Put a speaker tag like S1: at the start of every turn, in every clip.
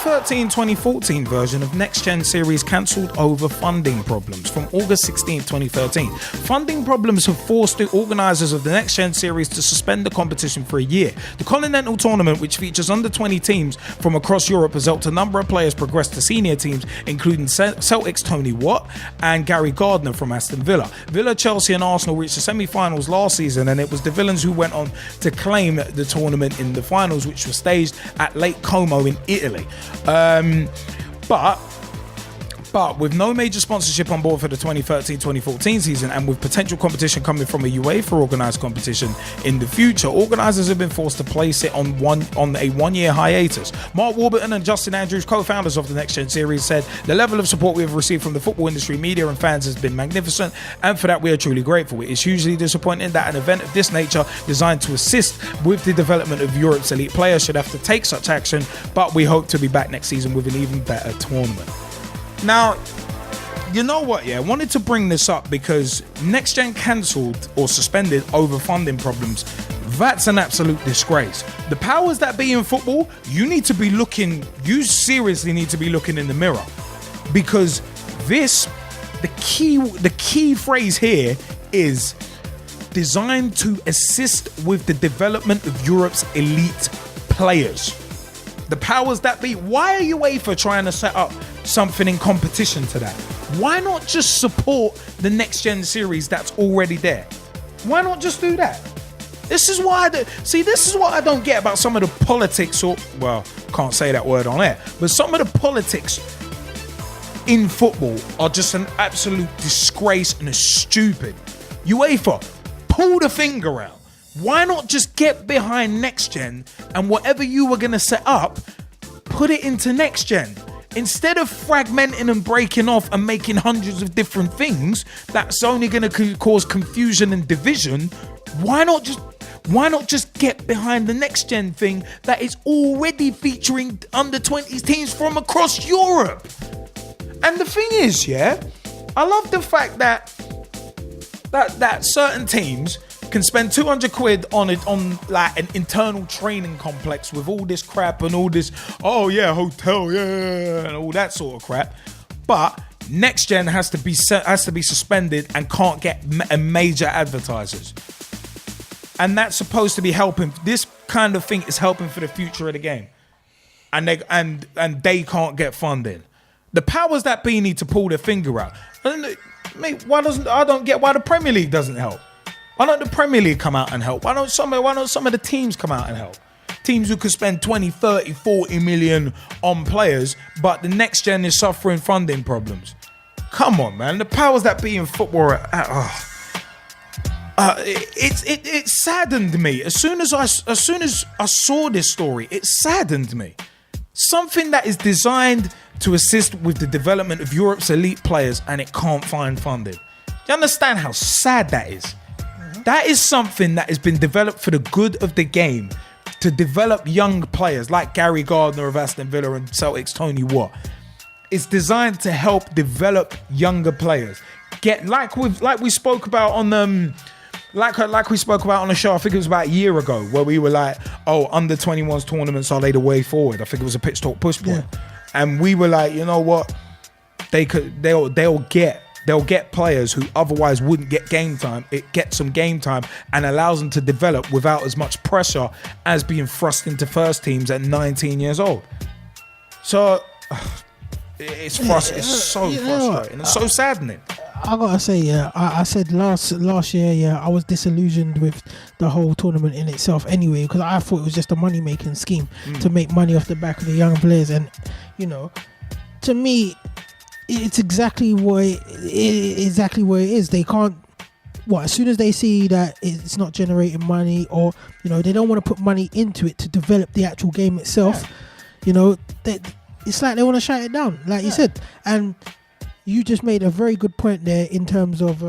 S1: 2013-2014 version of NextGen series cancelled over funding problems from August 16, 2013. Funding problems have forced the organisers of the NextGen series to suspend the competition for a year. The Continental Tournament, which features under 20 teams from across Europe, has helped a number of players progress to senior teams, including Celtic's Tony Watt and Gary Gardner from Aston Villa. Villa, Chelsea and Arsenal reached the semi-finals last season, and it was the Villains who went on to claim the tournament in the finals, which was staged at Lake Como in Italy. But with no major sponsorship on board for the 2013-2014 season, and with potential competition coming from a UEFA organised competition in the future, organisers have been forced to place it on a one-year hiatus. Mark Warburton and Justin Andrews, co-founders of the NextGen series, said the level of support we have received from the football industry, media and fans has been magnificent, and for that we are truly grateful. It is hugely disappointing that an event of this nature, designed to assist with the development of Europe's elite players, should have to take such action, but we hope to be back next season with an even better tournament. Now, you know what, I wanted to bring this up because NextGen cancelled or suspended over funding problems. That's an absolute disgrace. The powers that be in football, you seriously need to be looking in the mirror, because the key phrase here is designed to assist with the development of Europe's elite players. The powers that be, why are UEFA trying to set up something in competition to that? Why not just support the NextGen series that's already there? Why not just do that? This is what I don't get about some of the politics, can't say that word on air, but some of the politics in football are just an absolute disgrace and are stupid. UEFA, pull the finger out. Why not just get behind NextGen, and whatever you were going to set up, put it into NextGen? Instead of fragmenting and breaking off and making hundreds of different things that's only going to cause confusion and division, why not just get behind the NextGen thing that is already featuring under 20s teams from across Europe? And the thing is, I love the fact that certain teams can spend 200 quid on like an internal training complex with all this crap and all this, hotel, and all that sort of crap. But NextGen has to be suspended and can't get major advertisers. And that's supposed to be helping. This kind of thing is helping for the future of the game. And they can't get funding. The powers that be need to pull their finger out. Mate, I don't get why the Premier League doesn't help. Why don't the Premier League come out and help? Why don't some of the teams come out and help? Teams who could spend 20, 30, 40 million on players, but the NextGen is suffering funding problems. Come on, man. The powers that be in football it saddened me. As soon as I saw this story, it saddened me. Something that is designed to assist with the development of Europe's elite players, and it can't find funding. Do you understand how sad that is? That is something that has been developed for the good of the game, to develop young players like Gary Gardner of Aston Villa and Celtic's Tony Watt. It's designed to help develop younger players. Like we spoke about on the show, I think it was about a year ago, where we were like, under 21s tournaments, are they the way forward? I think it was a Pitch Talk push point. Yeah. And we were like, you know what? They'll get players who otherwise wouldn't get game time. It gets them game time and allows them to develop without as much pressure as being thrust into first teams at 19 years old. So it's so frustrating and so saddening.
S2: I gotta say, I said last year, I was disillusioned with the whole tournament in itself anyway, because I thought it was just a money making scheme to make money off the back of the young players, and to me, it's exactly what it is. They can't. As soon as they see that it's not generating money, or they don't want to put money into it to develop the actual game itself. It's like they want to shut it down, like you said. And you just made a very good point there in terms of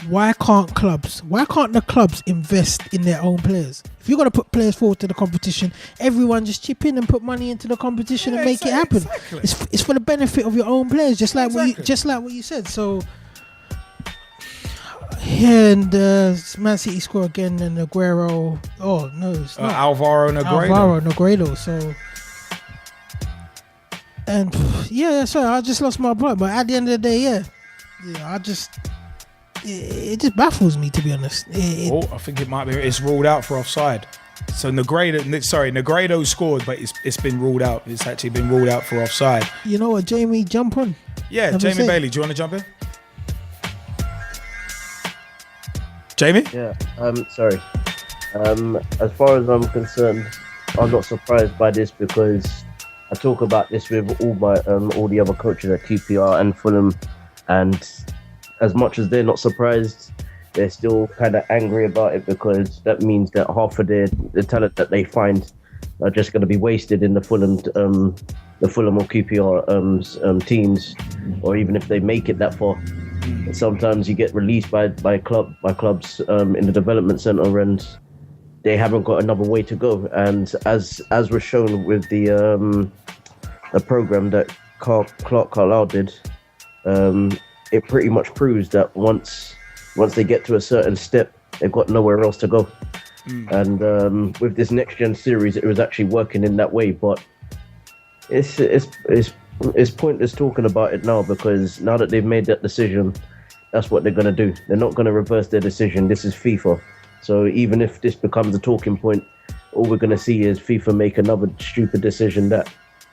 S2: why can't the clubs invest in their own players? If you're going to put players forward to the competition, everyone just chip in and put money into the competition and make it happen. Exactly. It's for the benefit of your own players, just like what you said. So and Man City score again, and Aguero. Oh no, it's not
S1: Alvaro Negredo.
S2: So And sorry, I just lost my point. But at the end of the day, it just baffles me, to be honest.
S1: I think it might be. It's ruled out for offside. So Negredo scored, but it's been ruled out. It's actually been ruled out for offside.
S2: You know what, Jamie? Jump on.
S1: Yeah, Jamie Bailey. Do you want to jump in? Jamie?
S3: Yeah. Sorry. As far as I'm concerned, I'm not surprised by this because I talk about this with all the other coaches at QPR and Fulham, and as much as they're not surprised, they're still kind of angry about it because that means that half of the talent that they find are just going to be wasted in the Fulham or QPR teams, or even if they make it that far. Sometimes you get released by clubs in the development centre and they haven't got another way to go. And as was shown with the program that Clark Carlisle did, it pretty much proves that once they get to a certain step, they've got nowhere else to go. And with this NextGen series, it was actually working in that way. But it's pointless talking about it now, because now that they've made that decision, that's what they're going to do. They're not going to reverse their decision. This is FIFA. So even if this becomes a talking point, all we're going to see is FIFA make another stupid decision that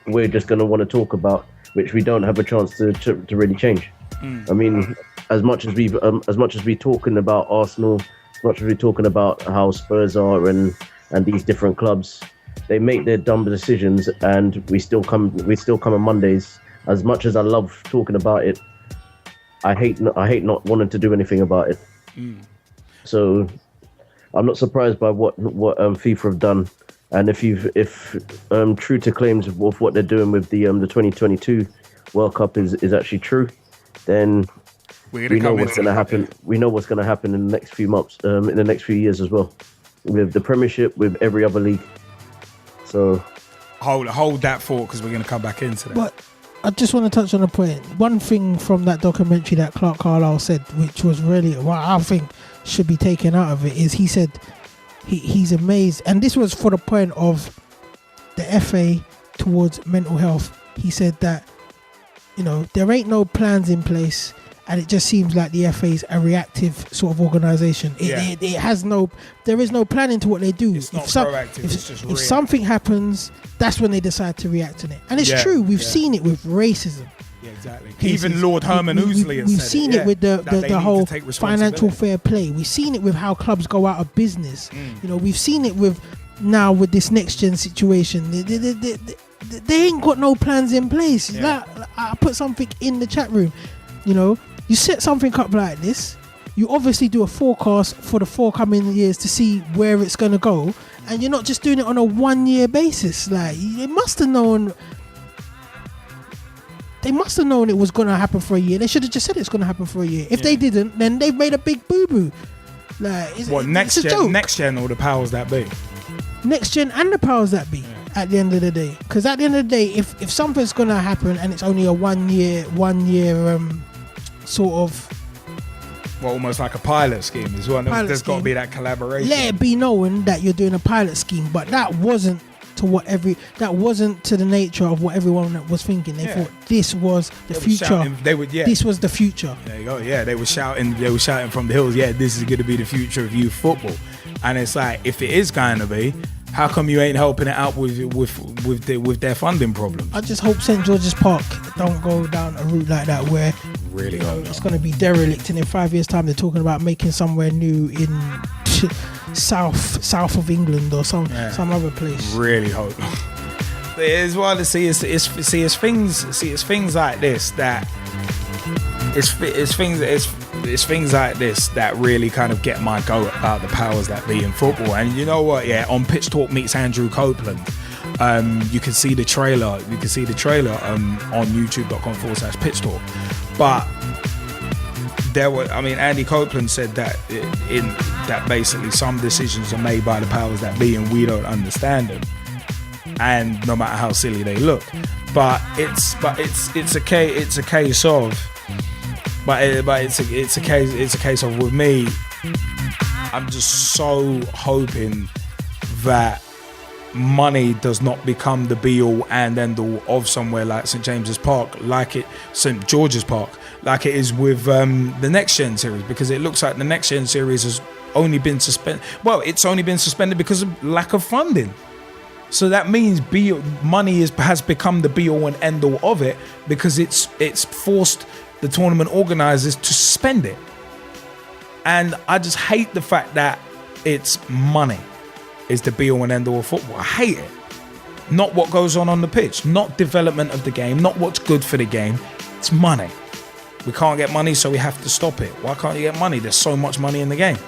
S3: we're just going to want to talk about, which we don't have a chance to really change. I mean, as much as we're talking about Arsenal, as much as we're talking about how Spurs are and these different clubs, they make their dumb decisions, and we still come on Mondays. As much as I love talking about it, I hate not wanting to do anything about it. So I'm not surprised by what FIFA have done, and if true to claims of what they're doing with the 2022 World Cup is actually true, then we know what's going to happen. We know what's going to happen in the next few months, in the next few years as well, with the Premiership, with every other league. So
S1: hold that thought, because we're going to come back into that.
S2: But I just want to touch on a point. One thing from that documentary that Clark Carlisle said, which was really what I think should be taken out of it, is he said he's amazed, and this was for the point of the FA towards mental health. He said that, there ain't no plans in place, and it just seems like the FA is a reactive sort of organisation. There is no planning to what they do.
S1: It's not proactive. It's just
S2: if something happens, that's when they decide to react on it. And it's true. We've seen it with racism.
S1: Yeah, exactly. Even Lord Herman Ousley has said it.
S2: We've seen it with the whole financial fair play. We've seen it with how clubs go out of business. We've seen it with this NextGen situation. They ain't got no plans in place. I put something in the chat room. You set something up like this, you obviously do a forecast for the forthcoming years to see where it's going to go, and you're not just doing it on a 1 year basis. Like, they must have known it was going to happen for a year. They should have just said it's going to happen for a year. If they didn't, then they've made a big boo-boo. Like, it's a joke.
S1: NextGen or the powers that be?
S2: NextGen and the powers that be. At the end of the day, because at the end of the day, if something's going to happen and it's only a one year sort of,
S1: almost like a pilot scheme as well. There's got to be that collaboration.
S2: Let it be known that you're doing a pilot scheme, but that wasn't to the nature of what everyone was thinking. They thought this was the future. This was the future.
S1: There you go. Yeah, they were shouting from the hills. Yeah, this is going to be the future of youth football. And it's like, if it is going to be, how come you ain't helping it out with their funding problems?
S2: I just hope St George's Park don't go down a route like that where
S1: really
S2: it's going to be derelict, and in 5 years' time they're talking about making somewhere new in south of England or some other place.
S1: Really hope. As well to see it's things like this that it's things like this that really kind of get my goat about the powers that be in football. And you know what? Yeah, on Pitch Talk Meets Andrew Copeland, you can see the trailer. On YouTube.com/Pitch Talk. But Andy Copeland said that basically some decisions are made by the powers that be, and we don't understand them. And no matter how silly they look, but it's a case of with me, I'm just so hoping that money does not become the be all and end all of somewhere like St James's Park, St George's Park, like it is with the NextGen series, because it looks like the NextGen series has only been suspended. Well, it's only been suspended because of lack of funding. So that means money has become the be all and end all of it, because it's forced the tournament organizers to spend it. And I just hate the fact that it's money is the be all and end all of football. I hate it. Not what goes on the pitch, not development of the game, not what's good for the game. It's money. We can't get money, so we have to stop it. Why can't you get money? There's so much money in the game.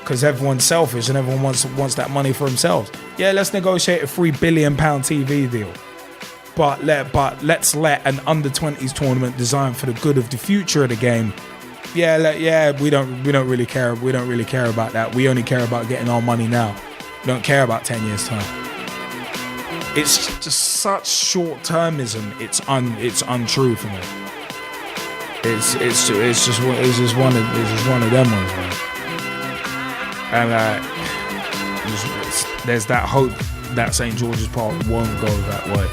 S1: Because everyone's selfish and everyone wants that money for themselves. Yeah, let's negotiate a £3 billion TV deal. But let's let an under-20s tournament designed for the good of the future of the game. We don't really care. We don't really care about that. We only care about getting our money now. We don't care about 10 years time. It's just such short-termism. It's untrue for me. It's just one of them ones, man. And there's that hope that St George's Park won't go that way.